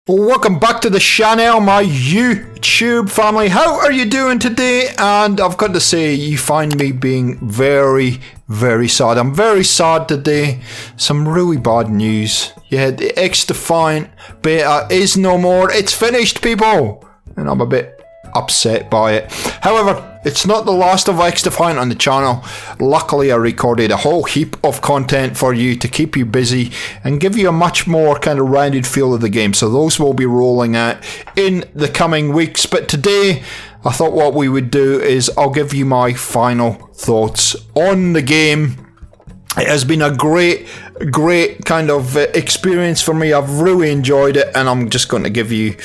Welcome back to the channel, my YouTube family. How are you doing today? And I've got to say, you find me being very, very sad. I'm very sad today. Some really bad news. Yeah, the Xdefiant beta is no more. It's finished, people. And I'm a bit upset by it. However, it's not the last of Xdefiant on the channel. Luckily, I recorded a whole heap of content for you to keep you busy and give you a much more kind of rounded feel of the game. So those will be rolling out in the coming weeks. But today, I thought what we would do is I'll give you my final thoughts on the game. It has been a great kind of experience for me. I've really enjoyed it, and I'm just going to give you,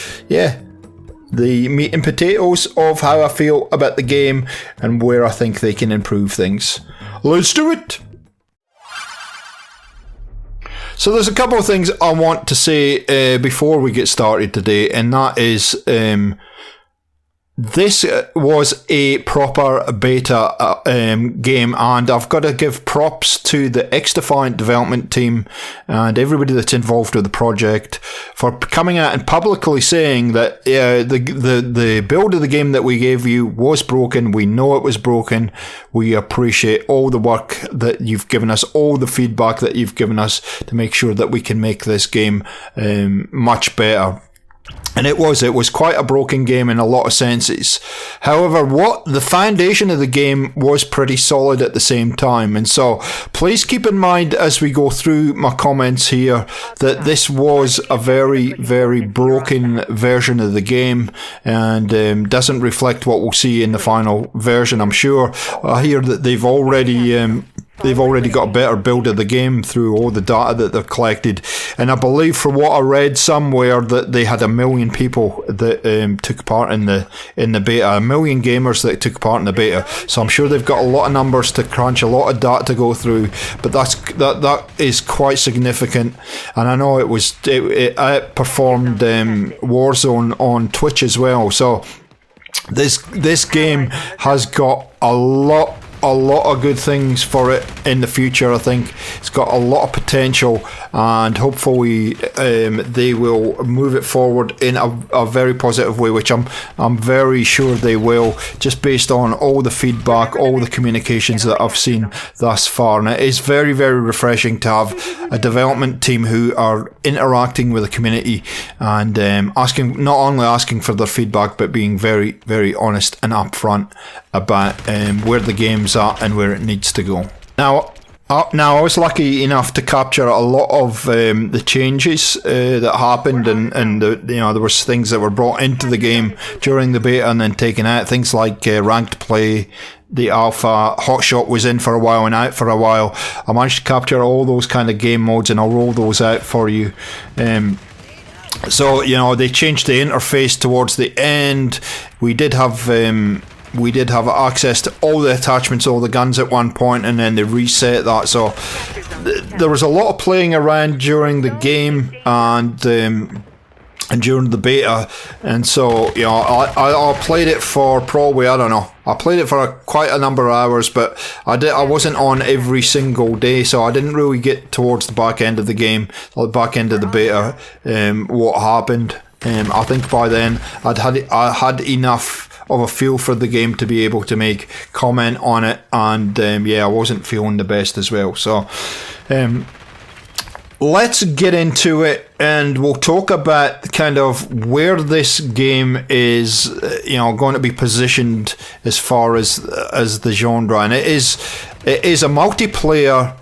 the meat and potatoes of how I feel about the game and where I think they can improve things. Let's do it! So there's a couple of things I want to say before we get started today, and that is this was a proper beta game, and I've got to give props to the Xdefiant development team and everybody that's involved with the project for coming out and publicly saying that the build of the game that we gave you was broken. We know it was broken. We appreciate all the work that you've given us, all the feedback that you've given us to make sure that we can make this game much better. And it was quite a broken game in a lot of senses. However, the foundation of the game was pretty solid at the same time. And so please keep in mind as we go through my comments here that this was a very, very broken version of the game and doesn't reflect what we'll see in the final version. I'm sure I hear that they've already got a better build of the game through all the data that they've collected. And I believe from what I read somewhere that they had 1 million people that took part in the beta, 1 million gamers that took part in the beta. So I'm sure they've got a lot of numbers to crunch, a lot of data to go through, but that is quite significant. And I know it outperformed Warzone on Twitch as well. So this game has got a lot of good things for it in the future. I think it's got a lot of potential, and hopefully they will move it forward in a very positive way, which I'm very sure they will, just based on all the feedback, all the communications that I've seen thus far. And it is very, very refreshing to have a development team who are interacting with the community and not only asking for their feedback, but being very, very honest and upfront about where the game's at and where it needs to go. Now I was lucky enough to capture a lot of the changes that happened, and there was things that were brought into the game during the beta and then taken out. Things like ranked play, the alpha, hotshot was in for a while and out for a while. I managed to capture all those kind of game modes, and I'll roll those out for you. So they changed the interface towards the end. We did have access to all the attachments, all the guns at one point, and then they reset that. So there was a lot of playing around during the game and during the beta, and so I played it for probably, I played it for quite a number of hours, but I wasn't on every single day, so I didn't really get towards the back end of the game, or the back end of the beta, what happened. I think by then I had enough of a feel for the game to be able to make comment on it, and I wasn't feeling the best as well. So let's get into it, and we'll talk about kind of where this game is going to be positioned as far as the genre. And it is a multiplayer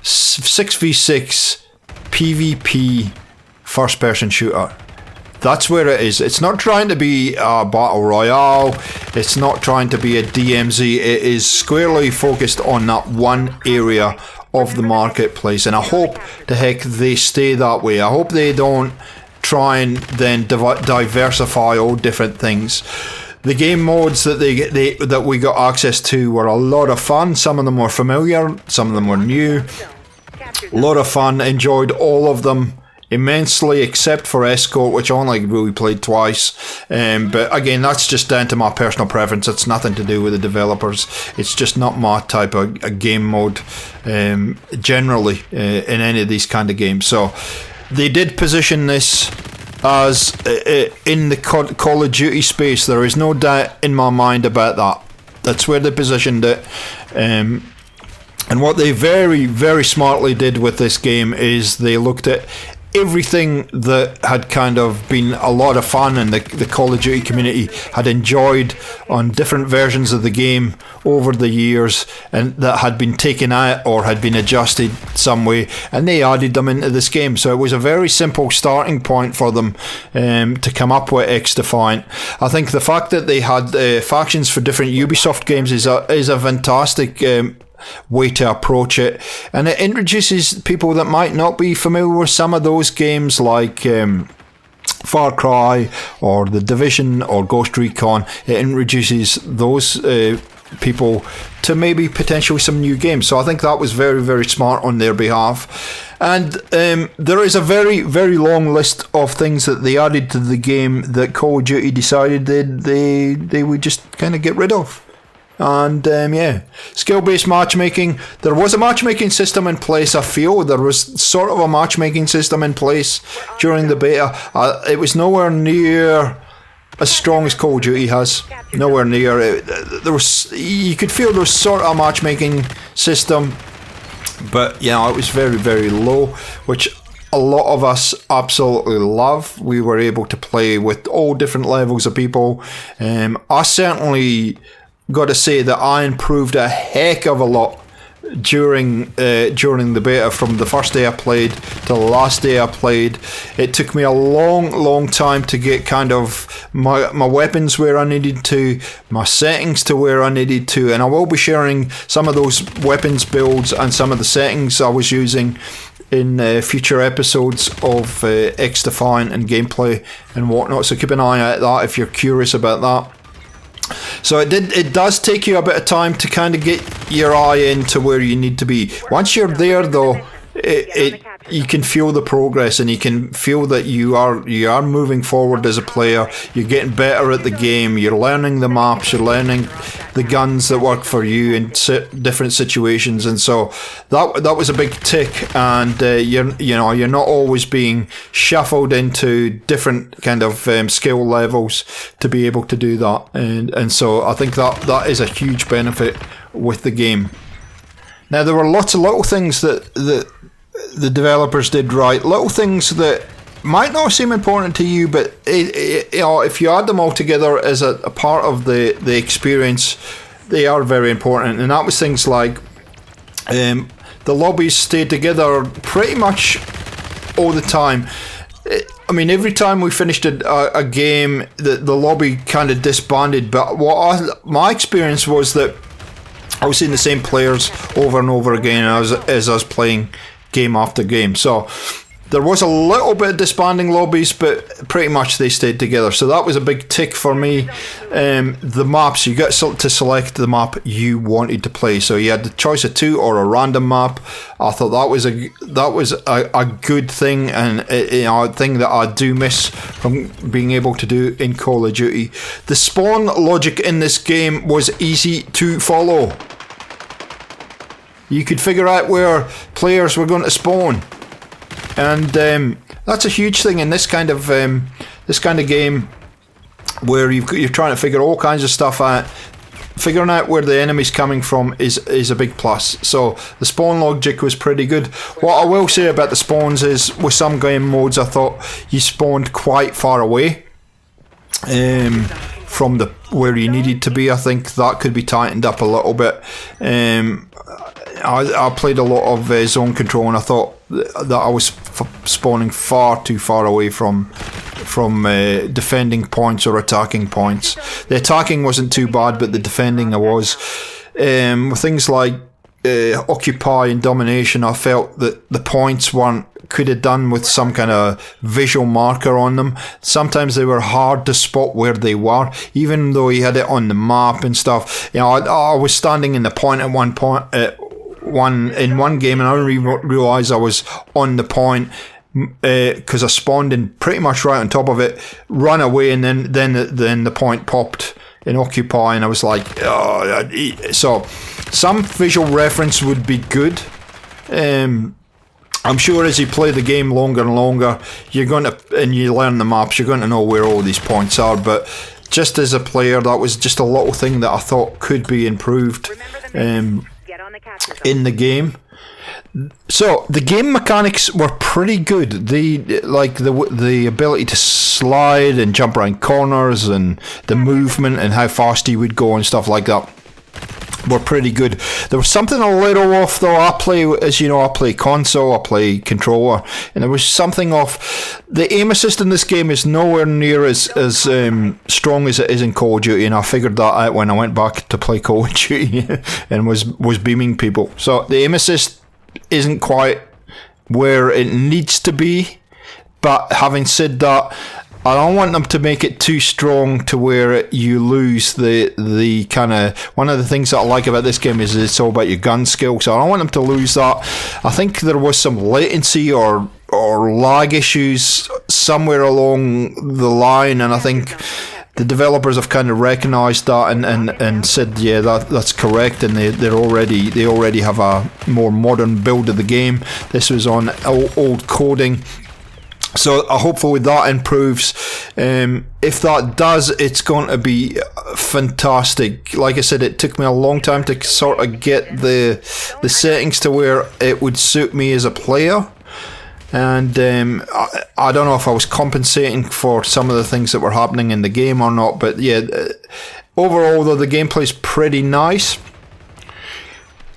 6v6 PvP first person shooter. That's where it is. It's not trying to be a battle royale. It's not trying to be a DMZ. It is squarely focused on that one area of the marketplace. And I hope the heck they stay that way. I hope they don't try and then diversify all different things. The game modes that that we got access to were a lot of fun. Some of them were familiar. Some of them were new. A lot of fun. Enjoyed all of them immensely, except for Escort, which I only really played twice. But again, that's just down to my personal preference. It's nothing to do with the developers. It's just not my type of a game mode generally in any of these kind of games. So they did position this as in the Call of Duty space. There is no doubt in my mind about that. That's where they positioned it. And what they very, very smartly did with this game is they looked at everything that had kind of been a lot of fun and the Call of Duty community had enjoyed on different versions of the game over the years, and that had been taken out or had been adjusted some way, and they added them into this game. So it was a very simple starting point for them to come up with Xdefiant. I think the fact that they had factions for different Ubisoft games is a fantastic way to approach it, and it introduces people that might not be familiar with some of those games, like Far Cry or The Division or Ghost Recon. It introduces those people to maybe potentially some new games. So I think that was very, very smart on their behalf. And there is a very, very long list of things that they added to the game that Call of Duty decided they would just kind of get rid of. And skill-based matchmaking. There was a matchmaking system in place. I feel there was sort of a matchmaking system in place during the beta. It was nowhere near as strong as Call of Duty has. Nowhere near. You could feel there was sort of a matchmaking system, but it was very, very low, which a lot of us absolutely love. We were able to play with all different levels of people. I certainly got to say that I improved a heck of a lot during the beta, from the first day I played to the last day I played. It took me a long time to get kind of my weapons where I needed to, my settings to where I needed to, and I will be sharing some of those weapons builds and some of the settings I was using in future episodes of Xdefiant and gameplay and whatnot, so keep an eye out that if you're curious about that. So it does take you a bit of time to kind of get your eye into where you need to be. Once you're there, though, you can feel the progress, and you can feel that you are moving forward as a player. You're getting better at the game. You're learning the maps. You're learning the guns that work for you in different situations, and so that was a big tick. And you're not always being shuffled into different kind of skill levels to be able to do that, and so I think that is a huge benefit with the game. Now, there were lots of little things that the developers did right, little things that might not seem important to you, but if you add them all together as a part of the experience, they are very important. And that was things like the lobbies stayed together pretty much all the time. I mean, every time we finished a game, the lobby kind of disbanded, but my experience was that I was seeing the same players over and over again as I was playing game after game. So there was a little bit of disbanding lobbies, but pretty much they stayed together. So that was a big tick for me. The maps, you got to select the map you wanted to play. So you had the choice of 2 or a random map. I thought that was a good thing, and a thing that I do miss from being able to do in Call of Duty. The spawn logic in this game was easy to follow. You could figure out where players were going to spawn, and that's a huge thing in this kind of game, where you're trying to figure all kinds of stuff out. Figuring out where the enemy's coming from is a big plus. So the spawn logic was pretty good. What I will say about the spawns is, with some game modes, I thought you spawned quite far away from where you needed to be. I think that could be tightened up a little bit. I played a lot of zone control, and I thought that I was spawning far too far away from defending points or attacking points. The attacking wasn't too bad, but the defending I was. With things like Occupy and Domination, I felt that the points could have done with some kind of visual marker on them. Sometimes they were hard to spot where they were, even though you had it on the map and stuff. I was standing in the point at one point. In one game, and I didn't realise I was on the point because I spawned in pretty much right on top of it, run away, and then the point popped in Occupy, and I was like, oh. So some visual reference would be good. I'm sure as you play the game longer and longer, you're going to, and you learn the maps, you're going to know where all these points are. But just as a player, that was just a little thing that I thought could be improved in the game. So the game mechanics were pretty good. The ability to slide and jump around corners, and the movement and how fast you would go and stuff like that were pretty good. There was something a little off though. I play console, I play controller, and there was something off. The aim assist in this game is nowhere near as strong as it is in Call of Duty, and I figured that out when I went back to play Call of Duty and was beaming people. So the aim assist isn't quite where it needs to be, but having said that, I don't want them to make it too strong to where you lose the kind of... One of the things that I like about this game is it's all about your gun skill, so I don't want them to lose that. I think there was some latency or lag issues somewhere along the line, and I think the developers have kind of recognised that and said, yeah, that's correct, and they already have a more modern build of the game. This was on old coding. So hopefully that improves. If that does, it's going to be fantastic. Like I said, it took me a long time to sort of get the settings to where it would suit me as a player. And I don't know if I was compensating for some of the things that were happening in the game or not. But yeah, overall though, the gameplay's pretty nice.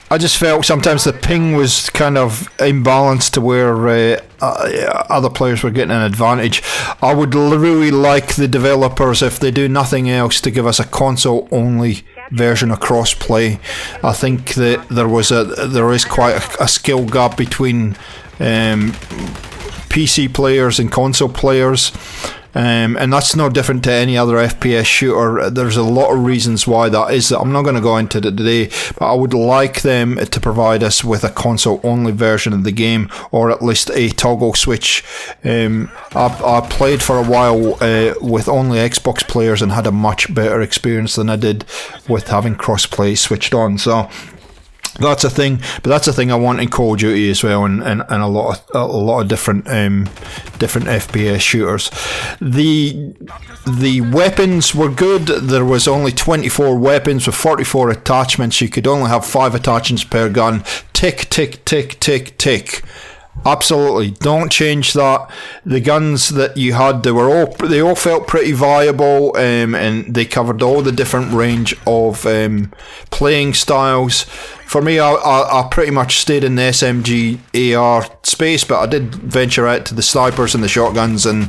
I just felt sometimes the ping was kind of imbalanced to where other players were getting an advantage. I would really like the developers, if they do nothing else, to give us a console-only version of crossplay. I think that there is quite a skill gap between PC players and console players. And that's no different to any other FPS shooter. There's a lot of reasons why that is. I'm not going to go into it today, but I would like them to provide us with a console-only version of the game, or at least a toggle switch. I played for a while with only Xbox players and had a much better experience than I did with having crossplay switched on. So that's a thing, but that's a thing I want in Call of Duty as well, and a lot of different FPS shooters. The weapons were good. There was only 24 weapons with 44 attachments. You could only have 5 attachments per gun. Tick, tick, tick, tick, tick. Absolutely, don't change that. The guns that you had, they all felt pretty viable, and they covered all the different range of playing styles. For me, I pretty much stayed in the SMG AR space, but I did venture out to the snipers and the shotguns and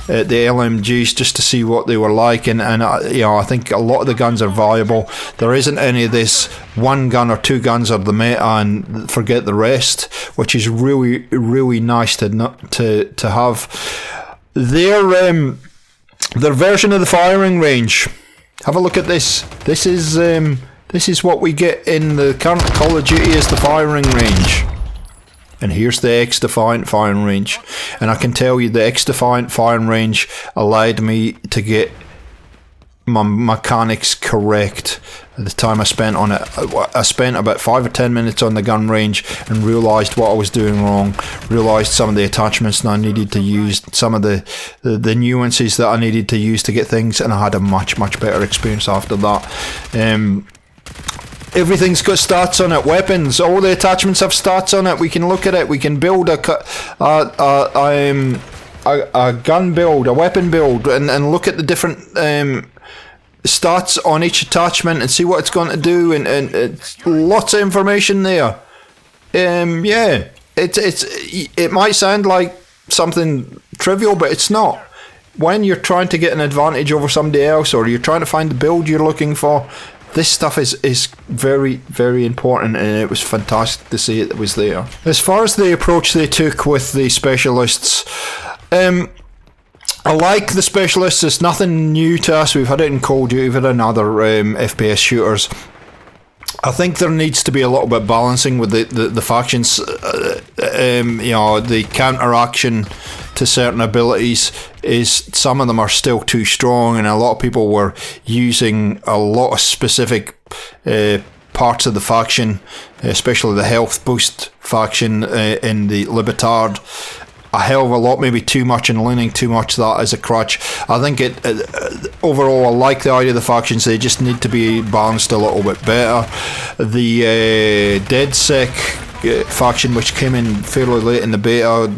the LMGs just to see what they were like, and I think a lot of the guns are viable. There isn't any of this one gun or two guns are the meta and forget the rest, which is really, really nice to have. Their version of the firing range. Have a look at this. This is what we get in the current Call of Duty as the firing range. And here's the Xdefiant firing range. And I can tell you the Xdefiant firing range allowed me to get my mechanics correct. At the time I spent on it, I spent about 5 or 10 minutes on the gun range and realised what I was doing wrong. Realised some of the attachments that I needed to use, some of the nuances that I needed to use to get things, and I had a much, much better experience after that. Everything's got stats on it. Weapons, all the attachments have stats on it. We can look at it. We can build a gun build, a weapon build, and look at the different stats on each attachment and see what it's going to do. And it's lots of information there. Yeah, it might sound like something trivial, but it's not. When you're trying to get an advantage over somebody else, or you're trying to find the build you're looking for, this stuff is very, very important, and it was fantastic to see it was there. As far as the approach they took with the specialists, I like the specialists. It's nothing new to us. We've had it in Call of Duty, we've had it in other FPS shooters. I think there needs to be a little bit balancing with the factions. The counteraction to certain abilities is, some of them are still too strong, and a lot of people were using a lot of specific parts of the faction, especially the health boost faction in the Libertard, a hell of a lot, maybe too much, and leaning too much that as a crutch. I think overall I like the idea of the factions. They just need to be balanced a little bit better. The DedSec faction, which came in fairly late in the beta,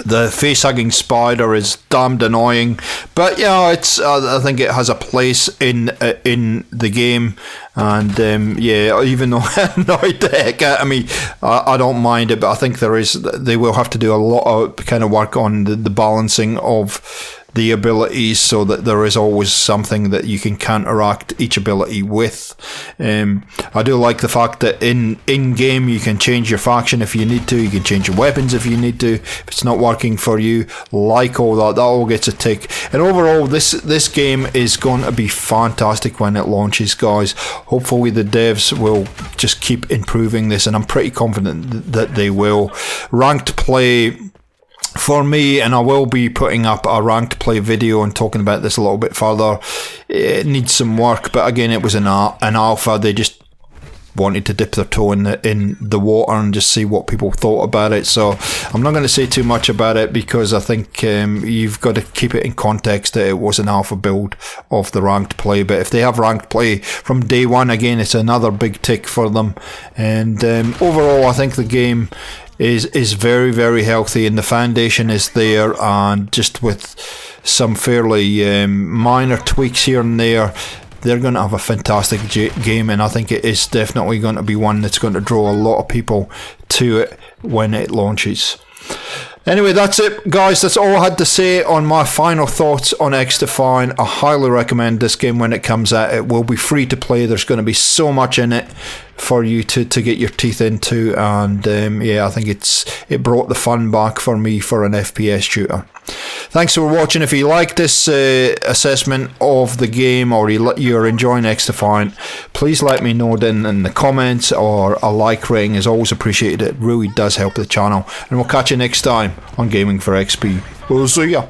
the face-hugging spider is damned annoying, but yeah, it's. I think it has a place in the game, and yeah, even though it annoyed the heck out of me, I don't mind it. But I think they will have to do a lot of kind of work on the balancing of the abilities, so that there is always something that you can counteract each ability with. I do like the fact that in game you can change your faction if you need to. You can change your weapons if you need to. If it's not working for you, like all that all gets a tick. And overall, this game is going to be fantastic when it launches, guys. Hopefully the devs will just keep improving this, and I'm pretty confident that they will. Ranked play, for me, and I will be putting up a ranked play video and talking about this a little bit further, it needs some work, but again, it was an alpha. They just wanted to dip their toe in the water and just see what people thought about it. So I'm not going to say too much about it, because I think you've got to keep it in context that it was an alpha build of the ranked play. But if they have ranked play from day one, again, it's another big tick for them. And overall, I think the game is very, very healthy, and the foundation is there, and just with some fairly minor tweaks here and there, they're going to have a fantastic game, and I think it is definitely going to be one that's going to draw a lot of people to it when it launches. Anyway, that's it, guys. That's all I had to say on my final thoughts on Xdefiant. I highly recommend this game when it comes out. It will be free to play. There's going to be so much in it for you to get your teeth into, and yeah, I think it brought the fun back for me for an FPS shooter. Thanks for watching. If you like this assessment of the game, or you're enjoying Xdefiant, please let me know in the comments, or a like rating is always appreciated. It really does help the channel, and we'll catch you next time on Gaming for XP. We'll see ya.